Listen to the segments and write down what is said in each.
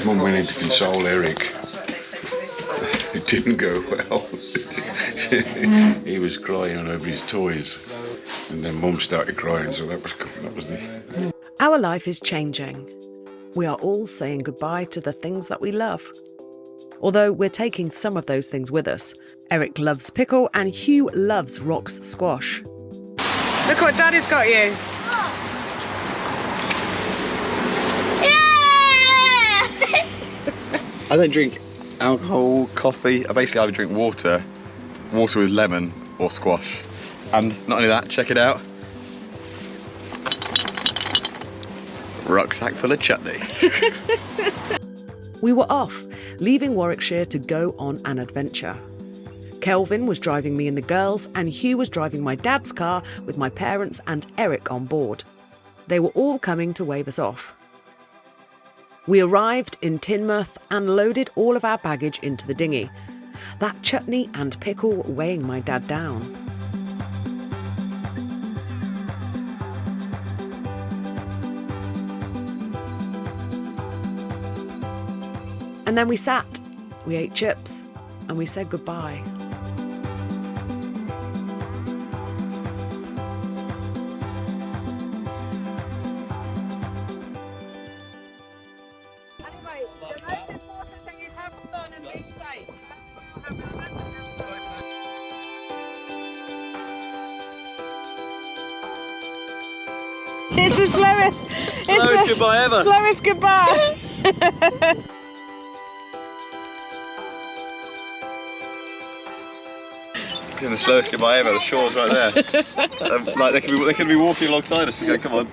Mum went in to console Eric. It didn't go well. He was crying over his toys, and then Mum started crying, so that was the... Our life is changing. We are all saying goodbye to the things that we love. Although we're taking some of those things with us. Eric loves pickle and Hugh loves rocks squash. Look what Daddy's got you. I don't drink alcohol, coffee. I basically either drink water with lemon or squash. And not only that, check it out. Rucksack full of chutney. We were off, leaving Warwickshire to go on an adventure. Kelvin was driving me and the girls, and Hugh was driving my dad's car with my parents and Eric on board. They were all coming to wave us off. We arrived in Teignmouth and loaded all of our baggage into the dinghy. That chutney and pickle weighing my dad down. And then we sat, we ate chips, and we said goodbye. Anyway, the most important thing is have fun and be safe. It's the slowest. Slowest goodbye ever. Slowest goodbye. It's the slowest goodbye ever. The shore's right there. Like they could be walking alongside us to go, come on.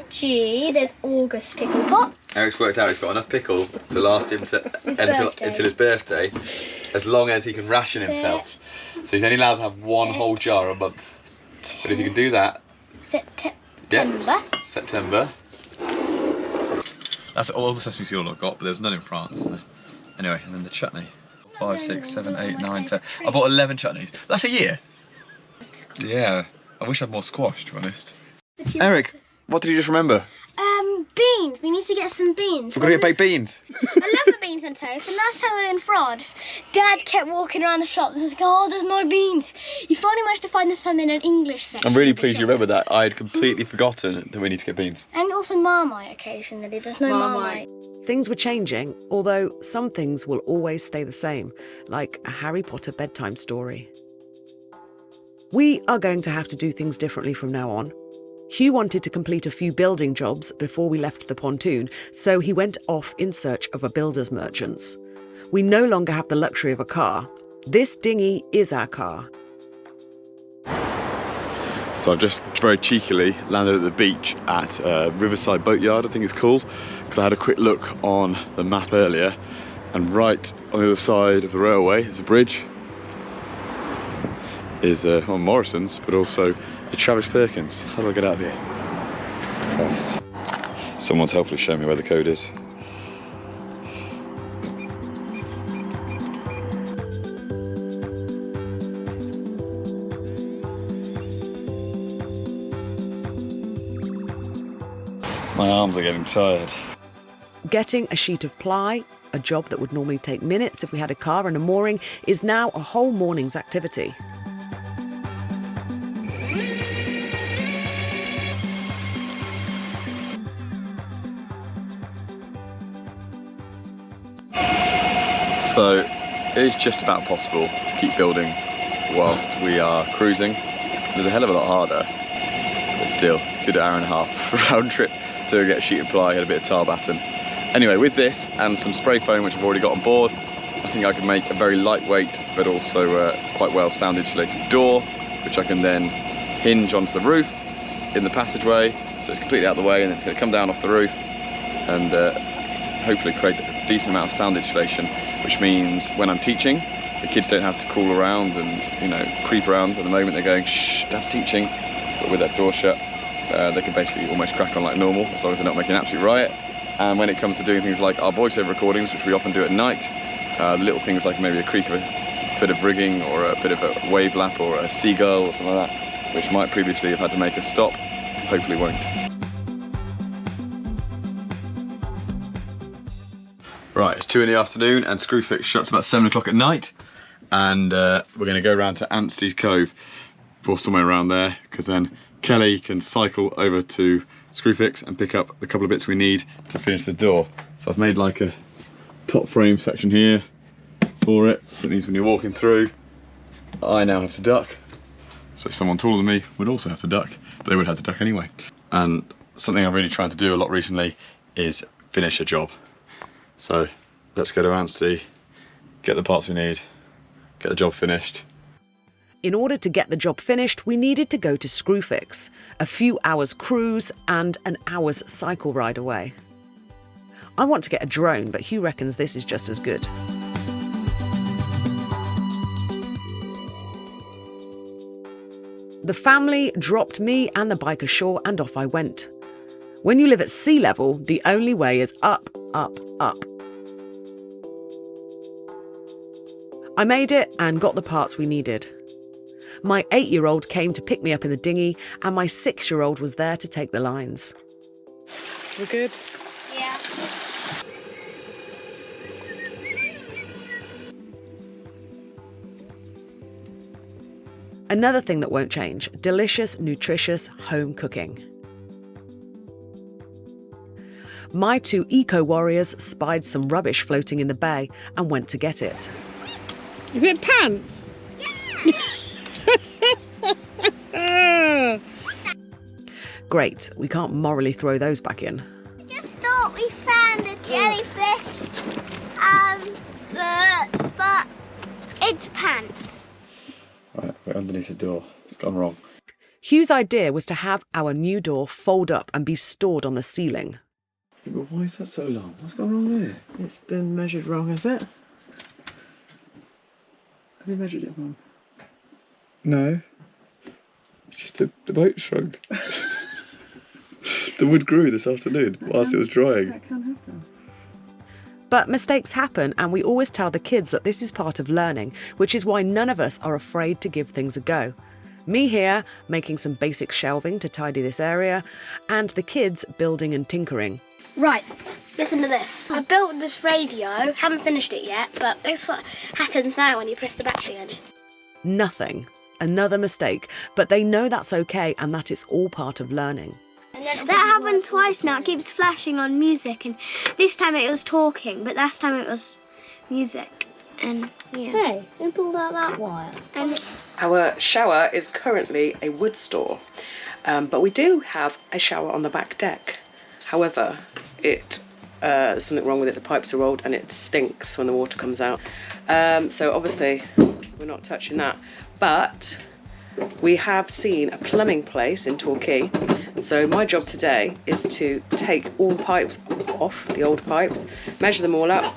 Gee, there's August pickle pot. Eric's worked out he's got enough pickle to last him until his birthday, as long as he can ration himself. So he's only allowed to have one whole jar a month. But if you can do that, September. That's all the sesame seed I've got, but there's none in France. So. Anyway, and then the chutney. 5, 6, 7, 8, 9, 10. I bought 11 chutneys. That's a year. Yeah, I wish I had more squash, to be honest. Eric, what did you just remember? Beans. We need to get some beans. We're gonna get baked beans. I love the beans and toast. The last time we were in France, Dad kept walking around the shop and was like, oh, there's no beans. He finally managed to find some in an English section. I'm really pleased you remember that. I had completely forgotten that we need to get beans. And also Marmite occasionally. There's no Marmite. Things were changing, although some things will always stay the same, like a Harry Potter bedtime story. We are going to have to do things differently from now on. Hugh wanted to complete a few building jobs before we left the pontoon, so he went off in search of a builder's merchant's. We no longer have the luxury of a car. This dinghy is our car. So I've just very cheekily landed at the beach at Riverside Boatyard, I think it's called, because I had a quick look on the map earlier, and right on the other side of the railway, there's a bridge, is on Morrison's, but also a Travis Perkins. How do I get out of here? Oh. Someone's hopefully showing me where the code is. My arms are getting tired. Getting a sheet of ply, a job that would normally take minutes if we had a car and a mooring, is now a whole morning's activity. So it is just about possible to keep building whilst we are cruising. There's a hell of a lot harder, but still, it's a good hour and a half round trip to get a sheet of ply, get a bit of tar batten. Anyway, with this and some spray foam, which I've already got on board, I think I can make a very lightweight but also quite well sound insulated door, which I can then hinge onto the roof in the passageway, so it's completely out of the way, and it's going to come down off the roof and hopefully create a decent amount of sound insulation, which means when I'm teaching, the kids don't have to crawl around and, you know, creep around. At the moment they're going, shh, Dad's teaching, but with that door shut, they can basically almost crack on like normal, as long as they're not making an absolute riot. And when it comes to doing things like our voiceover recordings, which we often do at night, little things like maybe a creak of a bit of rigging or a bit of a wave lap or a seagull or something like that, which might previously have had to make us stop, hopefully won't. Right, it's 2 in the afternoon and Screwfix shuts about 7 o'clock at night. And we're going to go round to Anstey's Cove, or somewhere around there, because then Kelly can cycle over to Screwfix and pick up the couple of bits we need to finish the door. So I've made like a top frame section here for it, so it means when you're walking through, I now have to duck. So someone taller than me would also have to duck, but they would have to duck anyway. And something I'm really trying to do a lot recently is finish a job. So let's go to Anstey, get the parts we need, get the job finished. In order to get the job finished, we needed to go to Screwfix, a few hours cruise and an hour's cycle ride away. I want to get a drone, but Hugh reckons this is just as good. The family dropped me and the bike ashore and off I went. When you live at sea level, the only way is up, up, up. I made it and got the parts we needed. My 8-year-old came to pick me up in the dinghy and my 6-year-old was there to take the lines. We're good? Yeah. Another thing that won't change, delicious, nutritious home cooking. My 2 eco-warriors spied some rubbish floating in the bay and went to get it. Is it pants? Yeah. Great, we can't morally throw those back in. Just thought we found a jellyfish, but it's pants. Right, we're underneath the door. It's gone wrong. Hugh's idea was to have our new door fold up and be stored on the ceiling. Yeah, but why is that so long? What's gone wrong there? It's been measured wrong, has it? Have you measured it wrong? No. It's just the boat shrunk. The wood grew this afternoon whilst it was drying. That can happen. But mistakes happen, and we always tell the kids that this is part of learning, which is why none of us are afraid to give things a go. Me here, making some basic shelving to tidy this area, and the kids building and tinkering. Right, listen to this. I built this radio, haven't finished it yet, but that's what happens now when you press the battery in. Nothing. Another mistake. But they know that's okay and that it's all part of learning. That happened twice now. It keeps flashing on music, and this time it was talking, but last time it was music. And yeah. Hey, who pulled out that wire? Our shower is currently a wood store, but we do have a shower on the back deck. However, there's something wrong with it. The pipes are old and it stinks when the water comes out. So obviously we're not touching that. But we have seen a plumbing place in Torquay. So my job today is to take all the pipes off, the old pipes, measure them all up,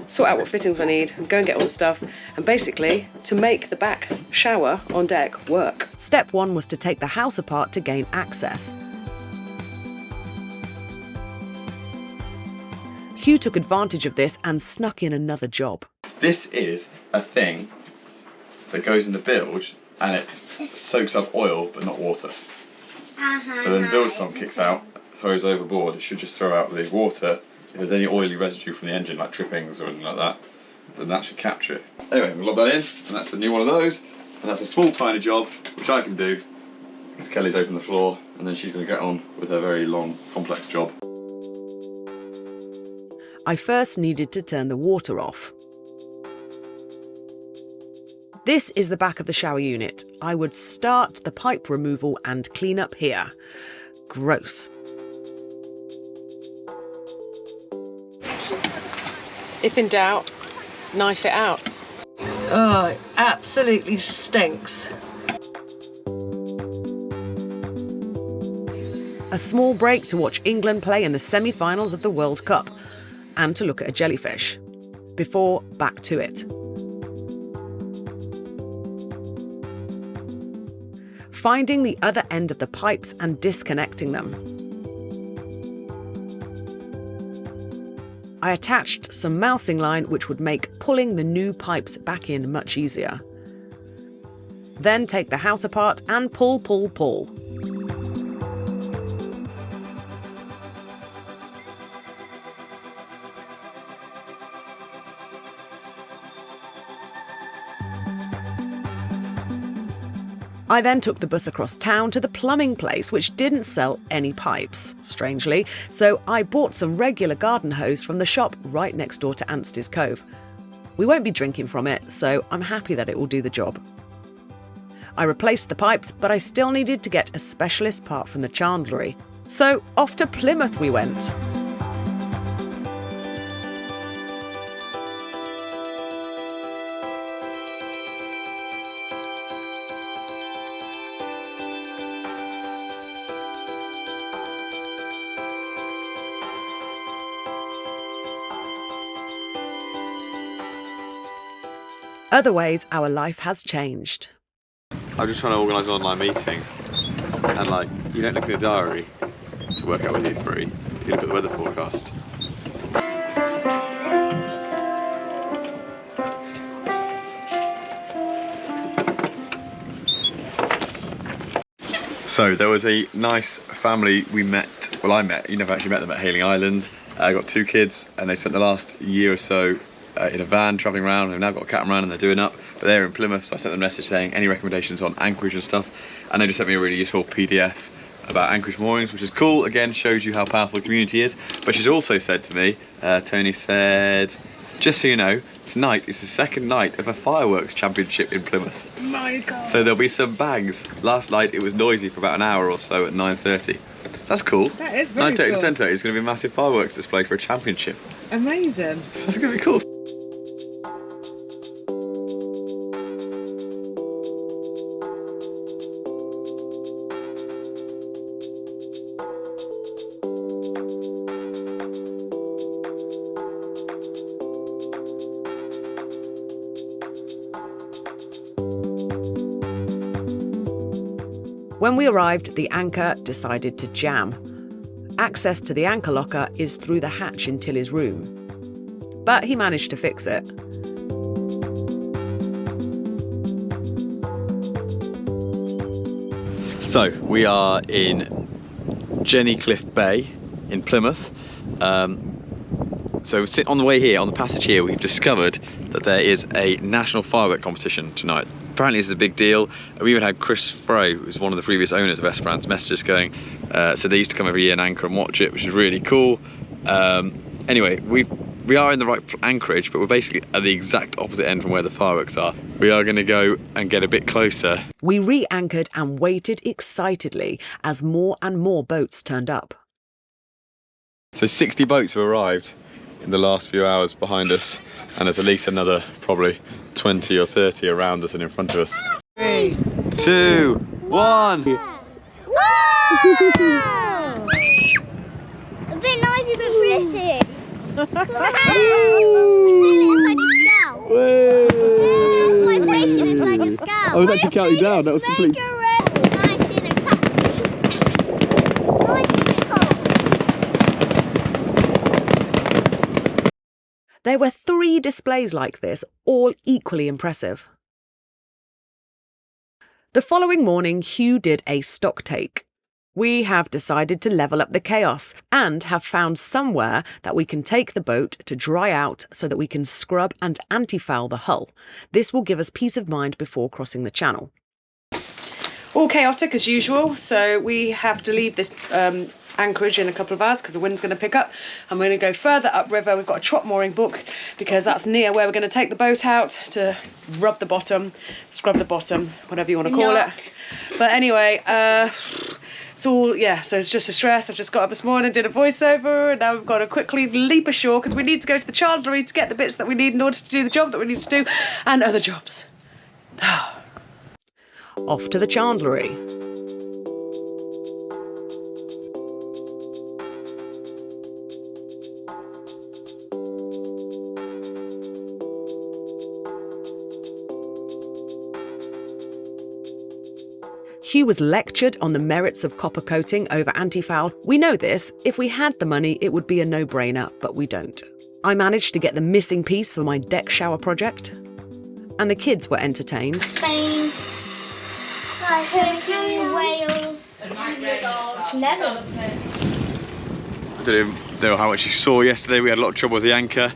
sort out what fittings I need, and go and get all the stuff, and basically to make the back shower on deck work. Step 1 was to take the house apart to gain access. Hugh took advantage of this and snuck in another job. This is a thing that goes in the bilge and it soaks up oil but not water. So then the bilge pump kicks out, throws overboard. It should just throw out the water. If there's any oily residue from the engine, like trippings or anything like that, then that should capture it. Anyway, we'll lob that in, and that's a new one of those. And that's a small, tiny job, which I can do, because Kelly's opened the floor, and then she's going to get on with her very long, complex job. I first needed to turn the water off. This is the back of the shower unit. I would start the pipe removal and clean up here. Gross. If in doubt, knife it out. Oh, it absolutely stinks. A small break to watch England play in the semi-finals of the World Cup and to look at a jellyfish. Before, back to it. Finding the other end of the pipes and disconnecting them. I attached some mousing line which would make pulling the new pipes back in much easier. Then take the house apart and pull. I then took the bus across town to the plumbing place, which didn't sell any pipes, strangely, so I bought some regular garden hose from the shop right next door to Anstey's Cove. We won't be drinking from it, so I'm happy that it will do the job. I replaced the pipes, but I still needed to get a specialist part from the chandlery. So off to Plymouth we went. Other ways our life has changed. I'm just trying to organise an online meeting, and like, you don't look at the diary to work out whether you're free, you look at the weather forecast. So there was a nice family we met, well I met, you never actually met them at Hayling Island. I got 2 kids and they spent the last year or so in a van travelling around. They've now got a catamaran and they're doing up, but they're in Plymouth, so I sent them a message saying any recommendations on anchorage and stuff, and they just sent me a really useful PDF about anchorage moorings, which is cool. Again, shows you how powerful the community is. But she's also said to me, Tony said, just so you know, tonight is the 2nd night of a fireworks championship in Plymouth. My God. So there'll be some bangs. Last night it was noisy for about an hour or so at 9:30. That's cool. That is very 9:30 cool. to 10:30 is going to be a massive fireworks display for a championship. Amazing. That's going to be cool. When we arrived, the anchor decided to jam. Access to the anchor locker is through the hatch in Tilly's room. But he managed to fix it. So we are in Jenny Cliff Bay in Plymouth. So on the way here, on the passage here, we've discovered that there is a national firework competition tonight. Apparently this is a big deal. We even had Chris Froe, who's one of the previous owners of Esperance, messages going, so they used to come every year and anchor and watch it, which is really cool. Anyway, we are in the right anchorage, but we're basically at the exact opposite end from where the fireworks are. We are going to go and get a bit closer. We re-anchored and waited excitedly as more and more boats turned up. So 60 boats have arrived in the last few hours behind us, and there's at least another probably 20 or 30 around us and in front of us. 3, 2, 1! Wow! A bit noisy, a bit pretty. I feel it inside your scalp. There's vibration inside your scalp. I was actually counting down, that was completely... Nice in a package. There were 3 displays like this, all equally impressive. The following morning, Hugh did a stock take. We have decided to level up the chaos and have found somewhere that we can take the boat to dry out so that we can scrub and anti-foul the hull. This will give us peace of mind before crossing the channel. All chaotic as usual, so we have to leave this anchorage in a couple of hours because the wind's going to pick up, and we're going to go further upriver. We've got a trot mooring book because that's near where we're going to take the boat out to rub the bottom, scrub the bottom, whatever you want to call it. But anyway, it's all, yeah, so it's just a stress. I just got up this morning, did a voiceover, and now we've got to quickly leap ashore because we need to go to the chandlery to get the bits that we need in order to do the job that we need to do, and other jobs. Off to the chandlery. Hugh was lectured on the merits of copper coating over anti-foul. We know this. If we had the money, it would be a no-brainer, but we don't. I managed to get the missing piece for my deck shower project, and the kids were entertained. Spain, Turkey, Wales, Netherlands. I don't know how much you saw yesterday. We had a lot of trouble with the anchor.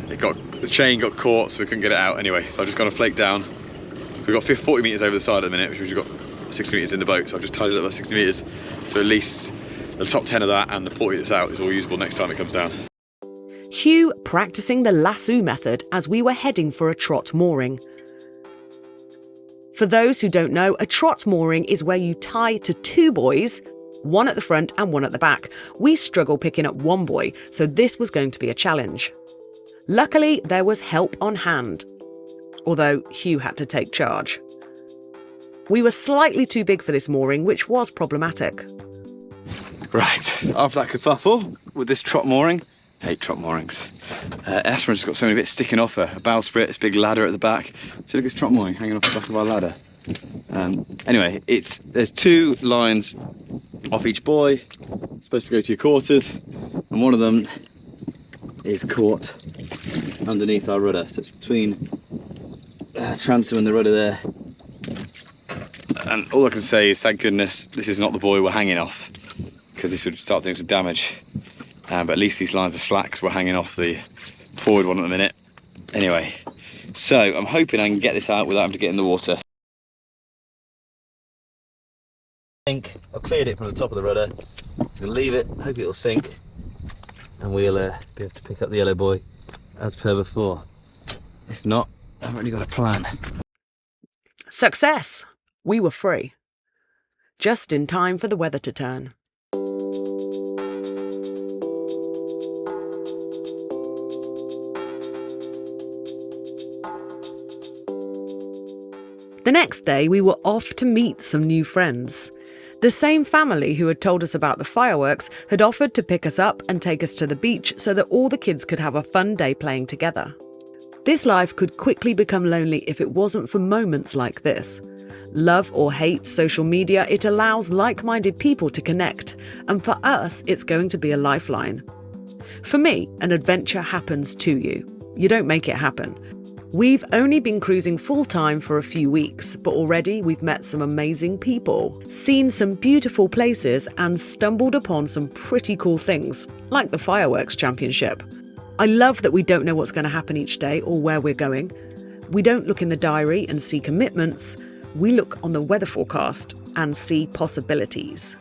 The chain got caught, so we couldn't get it out anyway. So I've just gone to flake down. We've got 40 metres over the side at the minute, which we've got 60 metres in the boat, so I've just tidied up that 60 metres. So at least the top 10 of that and the 40 that's out is all usable next time it comes down. Hugh practicing the lasso method as we were heading for a trot mooring. For those who don't know, a trot mooring is where you tie to 2 buoys, one at the front and one at the back. We struggled picking up one buoy, so this was going to be a challenge. Luckily, there was help on hand, although Hugh had to take charge. We were slightly too big for this mooring, which was problematic. Right, after that kerfuffle with this trot mooring, hate trot moorings. Esperance's got so many bits sticking off her, a bowsprit, this big ladder at the back. So look at this trot mooring hanging off the back of our ladder. Anyway, there's 2 lines off each buoy. It's supposed to go to your quarters, and one of them is caught underneath our rudder. So it's between transom and the rudder there. And all I can say is, thank goodness this is not the buoy we're hanging off, because this would start doing some damage. But at least these lines are slack, because we're hanging off the forward one at the minute. Anyway, so I'm hoping I can get this out without having to get in the water. I've cleared it from the top of the rudder, so leave it, hope it'll sink, and we'll be able to pick up the yellow buoy as per before. If not, I haven't really got a plan. Success! We were free. Just in time for the weather to turn. The next day, we were off to meet some new friends. The same family who had told us about the fireworks had offered to pick us up and take us to the beach so that all the kids could have a fun day playing together. This life could quickly become lonely if it wasn't for moments like this. Love or hate social media, it allows like-minded people to connect, and for us, it's going to be a lifeline. For me, an adventure happens to you. You don't make it happen. We've only been cruising full-time for a few weeks, but already we've met some amazing people, seen some beautiful places, and stumbled upon some pretty cool things, like the Fireworks Championship. I love that we don't know what's going to happen each day or where we're going. We don't look in the diary and see commitments. We look on the weather forecast and see possibilities.